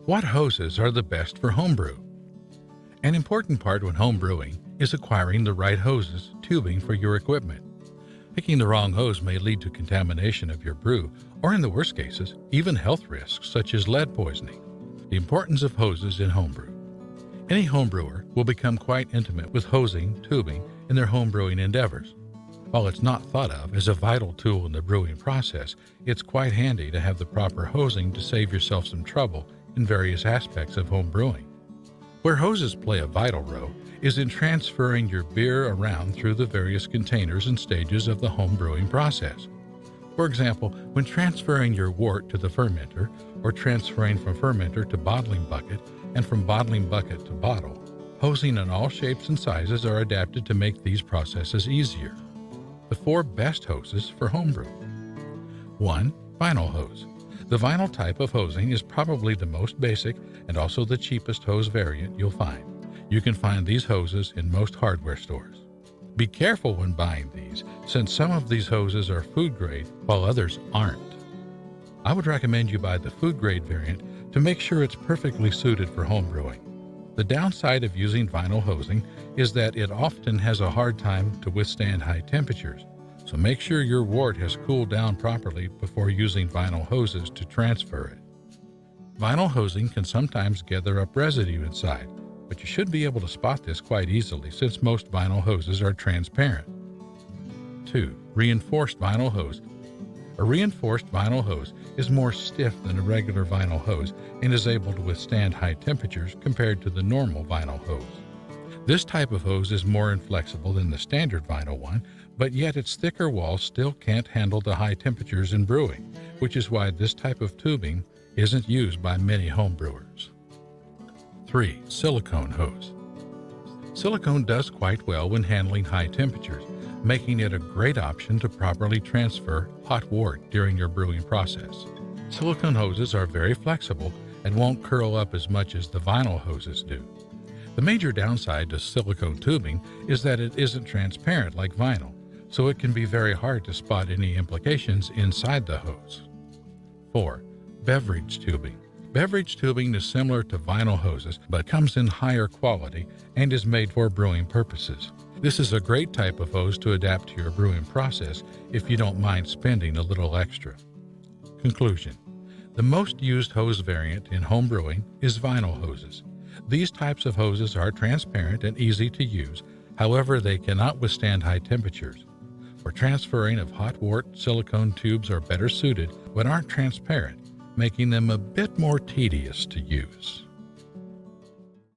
What hoses are the best for homebrew? An important part when homebrewing is acquiring the right hoses, tubing for your equipment. Picking the wrong hose may lead to contamination of your brew, or in the worst cases, even health risks such as lead poisoning. The importance of hoses in homebrew. Any homebrewer will become quite intimate with hosing, tubing in their homebrewing endeavors. While it's not thought of as a vital tool in the brewing process, it's quite handy to have the proper hosing to save yourself some trouble in various aspects of homebrewing. Where hoses play a vital role is in transferring your beer around through the various containers and stages of the homebrewing process. For example, when transferring your wort to the fermenter, or transferring from fermenter to bottling bucket and from bottling bucket to bottle, hosing in all shapes and sizes are adapted to make these processes easier. The 4 best hoses for homebrew. 1. Vinyl hose. The vinyl type of hosing is probably the most basic and also the cheapest hose variant you'll find. You can find these hoses in most hardware stores. Be careful when buying these, since some of these hoses are food grade while others aren't. I would recommend you buy the food grade variant to make sure it's perfectly suited for homebrewing. The downside of using vinyl hosing is that it often has a hard time to withstand high temperatures, so make sure your wort has cooled down properly before using vinyl hoses to transfer it. Vinyl hosing can sometimes gather up residue inside, but you should be able to spot this quite easily since most vinyl hoses are transparent. 2. Reinforced vinyl hose. A reinforced vinyl hose is more stiff than a regular vinyl hose and is able to withstand high temperatures compared to the normal vinyl hose. This type of hose is more inflexible than the standard vinyl one, but yet its thicker walls still can't handle the high temperatures in brewing, which is why this type of tubing isn't used by many homebrewers. 3. Silicone hose. Silicone does quite well when handling high temperatures, making it a great option to properly transfer hot wort during your brewing process. Silicone hoses are very flexible and won't curl up as much as the vinyl hoses do. The major downside to silicone tubing is that it isn't transparent like vinyl, so it can be very hard to spot any implications inside the hose. 4. Beverage tubing. Beverage tubing is similar to vinyl hoses, but comes in higher quality and is made for brewing purposes. This is a great type of hose to adapt to your brewing process if you don't mind spending a little extra. Conclusion. The most used hose variant in home brewing is vinyl hoses. These types of hoses are transparent and easy to use, however they cannot withstand high temperatures. For transferring of hot wort, silicone tubes are better suited but aren't transparent, making them a bit more tedious to use.